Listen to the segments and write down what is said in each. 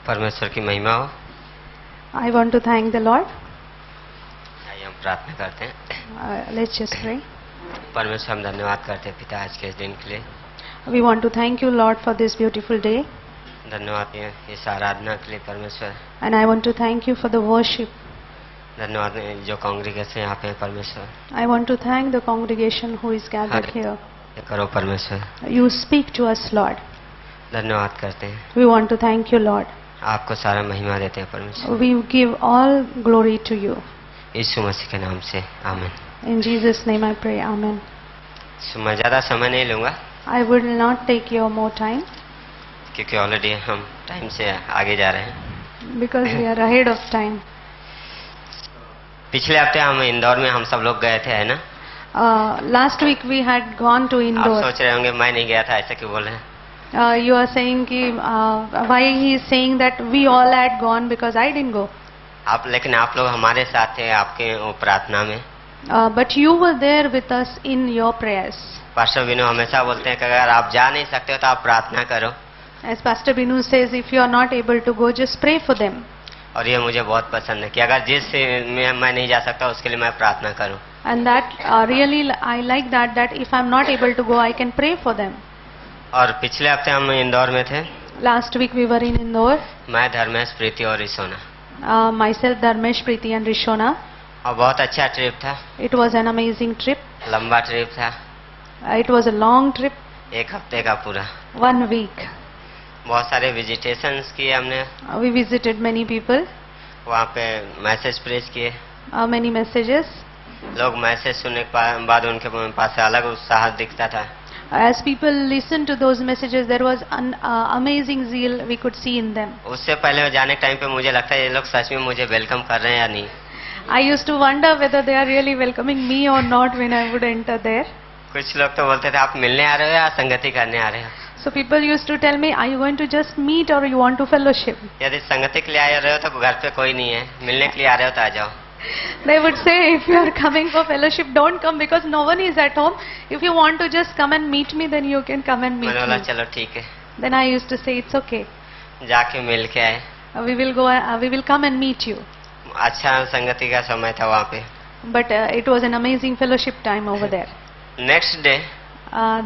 परमेश्वर की महिमा हो। I want to thank the Lord. आइए हम प्रार्थना करते हैं। Let's just pray. परमेश्वर हम धन्यवाद करते हैं पिता आज के इस दिन के लिए। We want to thank you, Lord, for this beautiful day. धन्यवाद इस आराधना के लिए परमेश्वर। And I want to thank you for the worship. धन्यवाद जो कांग्रेगेशन यहाँ पे है परमेश्वर। I want to thank the congregation who is gathered here. करो परमेश्वर। You speak to us, Lord. धन्यवाद करते हैं। We want to thank you, Lord. आपको सारा महिमा देते हैं परमेश्वर। We give all glory to you. यीशु मसीह के नाम से आमीन। In Jesus' name I pray, Amen. मैं ज़्यादा समय नहीं लूँगा I will not take your more time क्योंकि ऑलरेडी हम टाइम से आगे जा रहे हैं। because we are ahead of time. पिछले हफ्ते हम इंदौर में हम सब लोग गए थे, है ना? Last week we had gone to आप Indore. सोच रहे होंगे मैं नहीं गया था, ऐसा क्यों बोल रहे हैं? You are saying कि why he is saying that we all had gone because I didn't go. लेकिन आप लोग हमारे साथ थे आपके वो प्रार्थना में। But you were there with us in your prayers. Pastor Vinu हमेशा बोलते हैं कि अगर आप जा नहीं सकते हो तो आप प्रार्थना करो। As Pastor Binu says, if you are not able to go, just pray for them. और ये मुझे बहुत पसंद है कि अगर जिस में मैं नहीं जा सकता उसके लिए मैं प्रार्थना करूं। And that really I like that if I am not able to go, I can pray for them. और पिछले हफ्ते हम इंदौर में थे। Last week we were in Indore. मैं धर्मेश, प्रीति और रिशोना। Myself, Dharmesh, Preeti and Rishona. और बहुत अच्छा ट्रिप था। It was an amazing trip. लंबा ट्रिप था। It was a long trip. एक हफ्ते का पूरा। 1 week. बहुत सारे विजिटेशंस किए हमने। We visited many people. वहाँ पे मैसेज प्रेस किए। Many messages. लोग मैसेज सुनने के बाद उनके पास अलग उत्साह दिखता था। As people listened to those messages, there was an amazing zeal we could see in them. उससे पहले जाने के टाइम पे मुझे लगता है ये लोग सच में मुझे वेलकम कर रहे हैं या नहीं। I used to wonder whether they are really welcoming me or not when I would enter there. कुछ लोग तो बोलते थे आप मिलने आ रहे हो या संगति करने आ रहे हो। So people used to tell me, are you going to just meet or you want to fellowship? यदि संगति के लिए आ रहे हो तो घर पे कोई नहीं है, मिलने के लिए आ रहे हो तो आ जाओ। They would say, if you are coming for fellowship, don't come because no one is at home. If you want to just come and meet me, then you can come and meet मैंने बोला me. चलो ठीक है। Then I used to say, it's okay. जाके मिल के आए। We will go. We will come and meet you. अच्छा संगति का समय था वहाँ पे। But it was an amazing fellowship time over there. Next day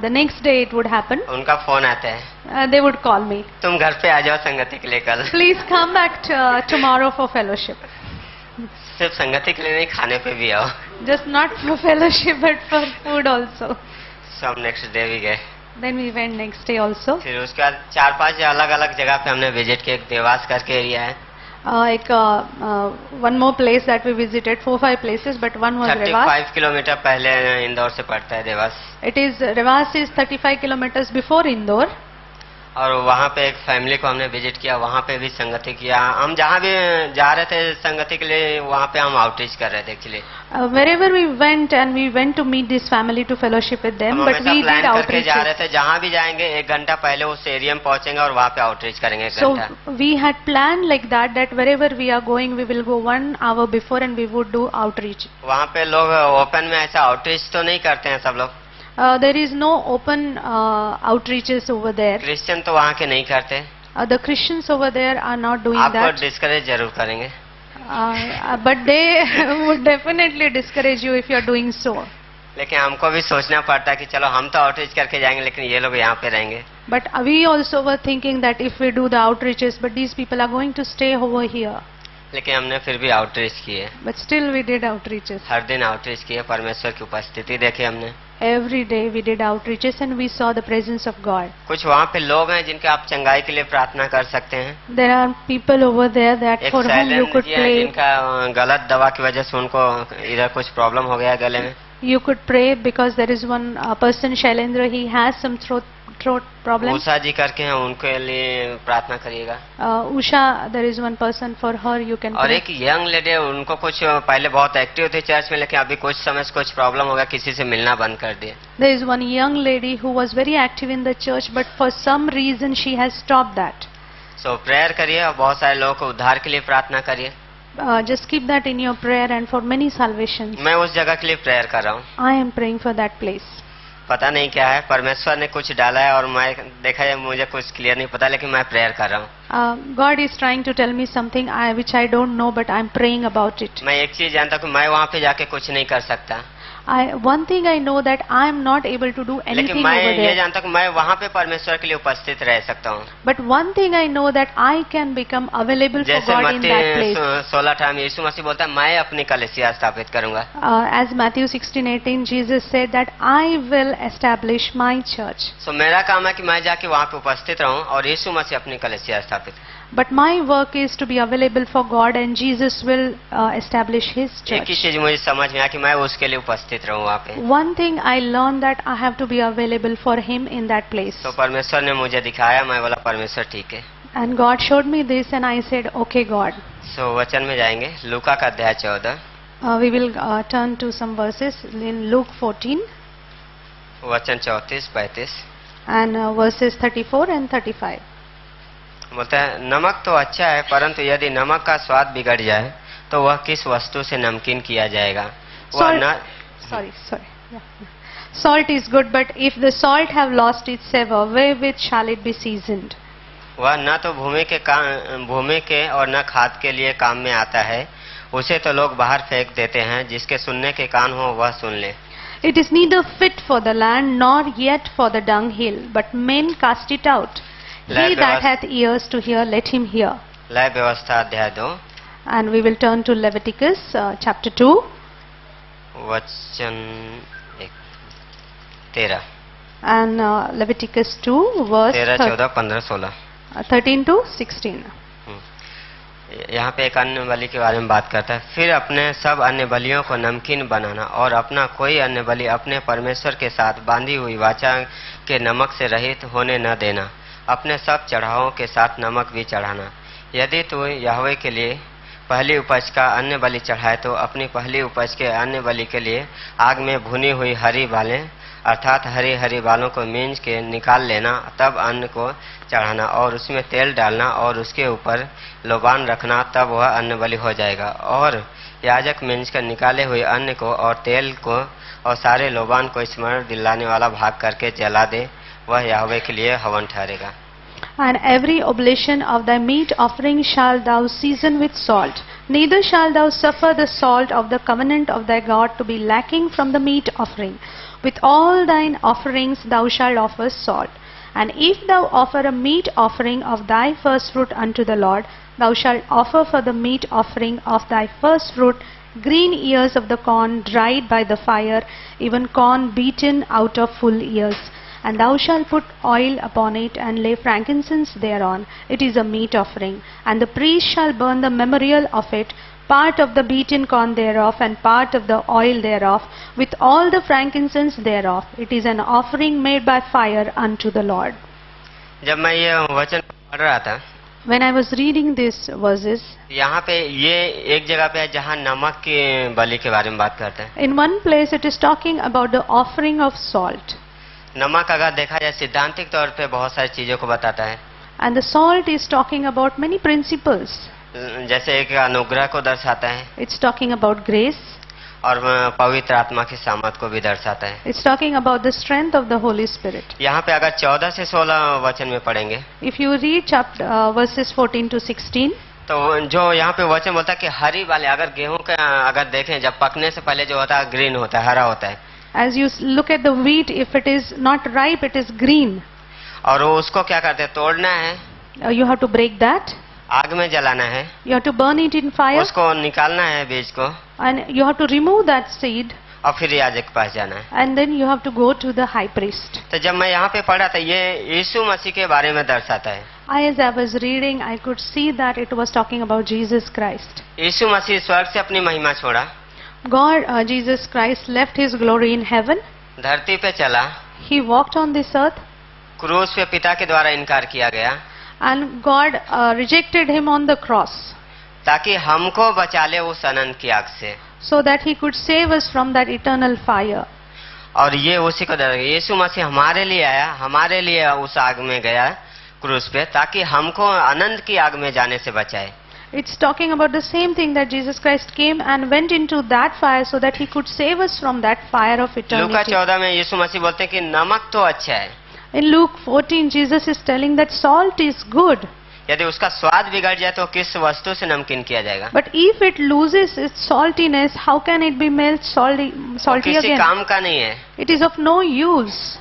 The next day it would happen. उनका फोन आता है, They would call me. तुम घर पे आ जाओ संगति के लिए कल। Please come back tomorrow for fellowship. सिर्फ संगति के लिए नहीं, खाने पे भी आओ। Just not for fellowship, but for food also. सब नेक्स्ट डे भी गए। Then we went next day also. फिर उसके बाद 4-5 अलग अलग जगह पे हमने विजिट किया। एक देवास करके एरिया है। One more place that we visited, 4-5 places, but one was Revas. 35 kilometre पहले इंदौर से पड़ता है Dewas. Revas is 35 kilometers before Indore. और वहाँ पे एक फैमिली को हमने विजिट किया, वहाँ पे भी संगति किया। हम जहाँ भी जा रहे थे संगति के लिए वहाँ पे हम आउटरीच कर रहे थे actually. Wherever we went and we went to meet this family to fellowship with them, but we did outreach. जा रहे थे, जहाँ भी जाएंगे 1 घंटा पहले उस एरिया में पहुँचेंगे और वहाँ पे आउटरीच करेंगे 1 So घंटा। we had planned like that wherever we are going, we will go 1 hour before and we would do outreach. वहाँ पे लोग ओपन में ऐसा आउटरीच तो नहीं करते हैं सब लोग। There is no open outreaches over there. Christian तो वहाँ के नहीं करते। The Christians over there are not doing आपको that. डिस्करेज जरूर करेंगे। But they would definitely discourage you if you are doing so. लेकिन हमको भी सोचना पड़ता है कि चलो हम तो आउटरीच करके जाएंगे लेकिन ये लोग यहाँ पे रहेंगे। But we also were thinking that if we do the outreaches, but these people are going to stay over here. लेकिन हमने फिर भी आउटरीच किए। But still we did outreaches. हर दिन आउटरीच किए, परमेश्वर की उपस्थिति देखी हमने। Every day we did outreaches and we saw the presence of God. कुछ वहाँ पे लोग हैं जिनके आप चंगाई के लिए प्रार्थना कर सकते हैं। There are people over there that for whom you could pray. जिनका गलत दवा की वजह से उनको इधर कुछ प्रॉब्लम हो गया गले में। You could pray because there is one person, Shailendra, he has some throat problem. Usha जी करके हैं, उनके लिए प्रार्थना करिएगा। Usha, there is one person, for her you can और pray. एक यंग लेडी है, उनको कुछ पहले बहुत एक्टिव थे चर्च में लेकिन अभी कुछ समय से कुछ प्रॉब्लम हो गया, किसी से मिलना बंद कर दिया। There is one young lady who was very active in the church, but for some reason she has stopped that. So prayer करिए और बहुत सारे लोगों को उद्धार के लिए प्रार्थना करिए। Just keep that in your prayer and for many salvations. मैं उस जगह के लिए प्रेयर कर रहा हूँ। I am praying for that place. पता नहीं क्या है, परमेश्वर ने कुछ डाला है और मैं देखा है, मुझे कुछ क्लियर नहीं पता लेकिन मैं प्रेयर कर रहा हूँ। God is trying to tell me something which I don't know, but I'm praying about it. मैं एक चीज जानता हूँ कि मैं वहाँ पे जाके कुछ नहीं कर सकता, One thing I know that I'm not able to do लेकिन anything मैं over ये there. जानता हूँ कि मैं वहाँ पे परमेश्वर के लिए उपस्थित रह सकता हूँ। But one thing I know that I can become available for जैसे God in that place. मत्ती 16 में यीशु मसीह बोलता है मैं अपनी कलीसिया स्थापित करूंगा। As Matthew 16:18, Jesus said that I will establish my church. सो मेरा काम है कि मैं जाके वहाँ पे उपस्थित रहूं और यीशु मसीह अपनी कलीसिया स्थापित करे। But my work is to be available for God, and Jesus will establish His एक ही church. चीज मुझे समझ में आया कि मैं उसके लिए उपस्थित रहूं वहाँ पे। One thing I learned that I have to be available for Him in that place. तो परमेश्वर ने मुझे दिखाया, मैं बोला परमेश्वर ठीक है। And God showed me this, and I said, "Okay, God." सो वचन में जाएंगे, लूका का अध्याय 14, We will turn to some verses in Luke 14 वचन 34-35। and verses 34 and 35. बोलता है नमक तो अच्छा है, परंतु यदि नमक का स्वाद बिगड़ जाए तो वह किस वस्तु से नमकीन किया जाएगा? वह न Sorry. Yeah. Salt is good, but if the salt have lost its savor, wherewith shall it be seasoned? वह न तो भूमि के और न खाद के लिए काम में आता है, उसे तो लोग बाहर फेंक देते हैं। जिसके सुनने के कान हो वह सुन ले। It is neither fit for the land nor yet for the dunghill, but men cast it out. He that hath ears to hear, let him hear. लय व्यवस्था अध्याय 2 And we will turn to Leviticus chapter 2 वचन 13 and Leviticus 2 verse 13, 14, 15, 16। 13 to 16. यहाँ पे एक अन्य बलि के बारे में बात करता है। फिर अपने सब अन्य बलियों को नमकीन बनाना और अपना कोई अन्य बलि अपने परमेश्वर के साथ बांधी हुई वाचा के नमक से रहित होने न देना। अपने सब चढ़ावों के साथ नमक भी चढ़ाना। यदि तू यहोवा के लिए पहली उपज का अन्य बलि चढ़ाए तो अपनी पहली उपज के अन्य बलि के लिए आग में भुनी हुई हरी बालें अर्थात हरी हरी बालों को मींज के निकाल लेना। तब अन्न को चढ़ाना और उसमें तेल डालना और उसके ऊपर लोबान रखना, तब वह अन्न बलि हो जाएगा। और याजक मींज कर निकाले हुए अन्न को और तेल को और सारे लोबान को स्मरण दिलाने वाला भाग करके जला दे, वह यहोवा के लिए हवन ठहरेगा। And every oblation of thy meat offering shall thou season with salt. Neither shall thou suffer the salt of the covenant of thy God to be lacking from the meat offering. With all thine offerings thou shalt offer salt. And if thou offer a meat offering of thy first fruit unto the Lord, thou shalt offer for the meat offering of thy first fruit green ears of the corn dried by the fire, even corn beaten out of full ears. And thou shalt put oil upon it, and lay frankincense thereon. It is a meat offering. And the priest shall burn the memorial of it, part of the beaten corn thereof, and part of the oil thereof, with all the frankincense thereof. It is an offering made by fire unto the Lord. जब मैं ये वचन पढ़ रहा था, When I was reading these verses, यहाँ पे ये एक जगह पे है जहाँ नमक की बलि के बारे में बात करते हैं। in one place it is talking about the offering of salt. नमक अगर देखा जाए सिद्धांतिक तौर पे बहुत सारी चीजों को बताता है। And the salt is talking about many principles. जैसे एक अनुग्रह को दर्शाता है It's talking about grace. और पवित्र आत्मा की सामर्थ को भी दर्शाता है। It's talking about the strength of the Holy Spirit. यहाँ पे अगर 14 से 16 वचन में पढ़ेंगे If you read verses 14 to 16, तो जो यहाँ पे वचन बोलता है कि हरी वाले अगर गेहूं का अगर देखें जब पकने से पहले जो होता है ग्रीन होता है, हरा होता है। as you look at the wheat, if it is not ripe, it is green. और वो उसको क्या करते हैं, तोड़ना है, You have to break that. आग में जलाना है, You have to burn it in fire, उसको निकालना है बीज को, and you have to remove that seed, और फिर याजक के पास जाना है। and then you have to go to the high priest. तो जब मैं यहाँ पे पढ़ा था ये यीशु मसीह के बारे में दर्शाता है। As I was reading, I could see that it was talking about Jesus Christ. यीशु मसीह स्वर्ग से अपनी महिमा छोड़ा, God, Jesus Christ left His glory in heaven. धरती पे चला, He walked on this earth, क्रूस पे पिता के द्वारा इनकार किया गया and God rejected Him on the cross, ताकि हमको बचा ले उस अनंत की आग से। so that He could save us from that eternal fire. और ये उसी को यीशु मसीह हमारे लिए आया, हमारे लिए उस आग में गया क्रूस पे, ताकि हमको अनंत की आग में जाने से बचाए। It's talking about the same thing, that Jesus Christ came and went into that fire so that He could save us from that fire of Luka eternity. 14 में यीशु मसीह बोलते हैं कि नमक तो अच्छा है, In Luke 14, Jesus is telling that salt is good. यदि उसका स्वाद बिगड़ जाए तो किस वस्तु से नमकीन किया जाएगा? But if it loses its saltiness, how can it be made salty किसी again? काम का नहीं है। It is of no use.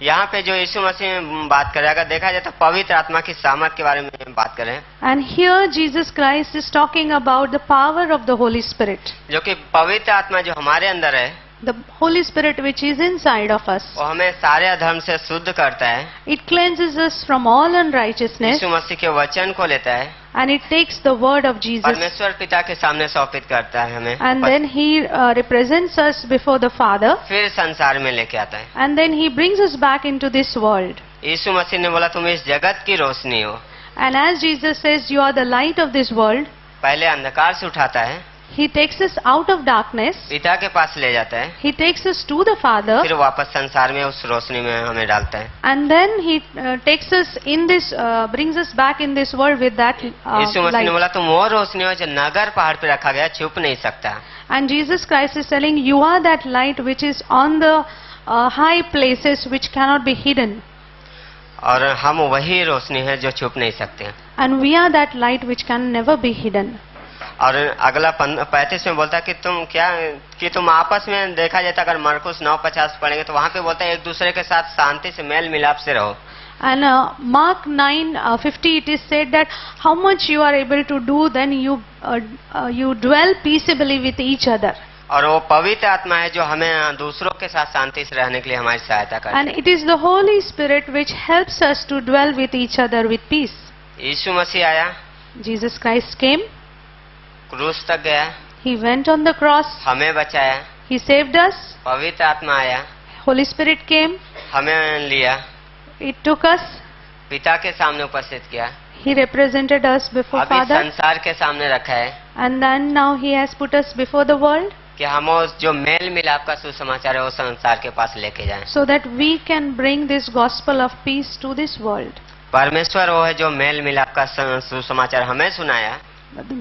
यहाँ पे जो यीशु मसीह बात कर रहे हैं, अगर देखा जाए तो पवित्र आत्मा की सामर्थ के बारे में बात कर रहे हैं, And here Jesus Christ is talking about the power of the Holy Spirit. जो कि पवित्र आत्मा जो हमारे अंदर है, The Holy Spirit which is inside of us. वो हमें सारे अधर्म से शुद्ध करता है। It cleanses us from all unrighteousness, यीशु मसीह के वचन को लेता है, and it takes the word of Jesus, परमेश्वर पिता के सामने समर्पित करता है हमें, and then he represents us before the Father, फिर संसार में लेके आता है। and then he brings us back into this world. यीशु मसीह ने बोला तुम इस जगत की रोशनी हो। And as Jesus says, you are the light of this world. पहले अंधकार से उठाता है, He takes us out of darkness. पिता के पास ले जाता है, He takes us to the Father, फिर वापस संसार में उस रोशनी में हमें डालता है। and then he takes us in this, brings us back in this world with that यीशु मसीह ने light. बोला तुम वो रोशनी हो जो नगर पहाड़ पे रखा गया, छुप नहीं सकता। And Jesus Christ is telling, you are that light which is on the high places which cannot be hidden. और हम वही रोशनी है जो छुप नहीं सकते। And we are that light which can never be hidden. और अगला 35 में बोलता है कि तुम आपस में देखा जाता, अगर मरकुस 9:50 पढ़ेंगे तो वहाँ पे बोलता है एक दूसरे के साथ शांति से मेल मिलाप से रहो। And Mark 9:50 it is said that how much you are able to do, then you dwell peaceably with each other. और वो पवित्र आत्मा है जो हमें दूसरों के साथ शांति से रहने के लिए हमारी सहायता करती है। And it is the Holy Spirit which helps us to dwell with each other with peace. यीशु मसीह आया, Jesus Christ came, क्रूस तक गया, He went on the cross, हमें बचाया। He saved us, पवित्र आत्मा आया, Holy Spirit came, हमें लिया, it took us, पिता के सामने उपस्थित किया, He represented us before अभी Father, संसार के सामने रखा है and then now He has put us before the world, कि हम उस जो मेल मिलाप का सुसमाचार है वो संसार के पास लेके जाएं। so that we can bring this gospel of peace to this world. परमेश्वर वो है जो मेल मिलाप का सुसमाचार हमें सुनाया,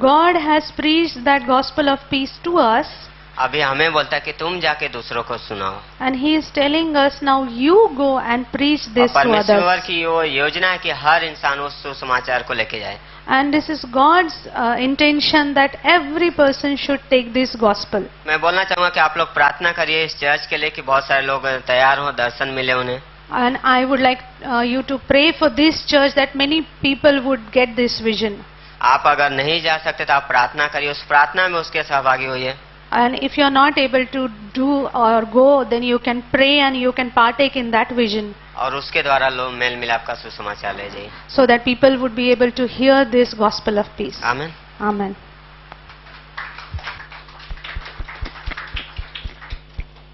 God has preached that gospel of peace to us, अभी हमें बोलता है कि तुम जाके दूसरों को सुनाओ। and He is telling us now you go and preach this to परमेश्वर others. की वो योजना है कि हर इंसान उस सुसमाचार को लेके जाए। And this is God's intention that every person should take this gospel. मैं बोलना चाहूंगा कि आप लोग प्रार्थना करिए इस चर्च के लिए कि बहुत सारे लोग तैयार हो, दर्शन मिले उन्हें। And I would like you to pray for this church that many people would get this vision. आप अगर नहीं जा सकते तो आप प्रार्थना करिए, उस प्रार्थना में उसके सहभागी होइए। And if you are not able to do or go, then you can pray and you can partake in that vision, और उसके द्वारा लोग मेल मिलाप का सुसमाचार ले जाइए। so that people would be able to hear this gospel of peace. आमीन। Amen.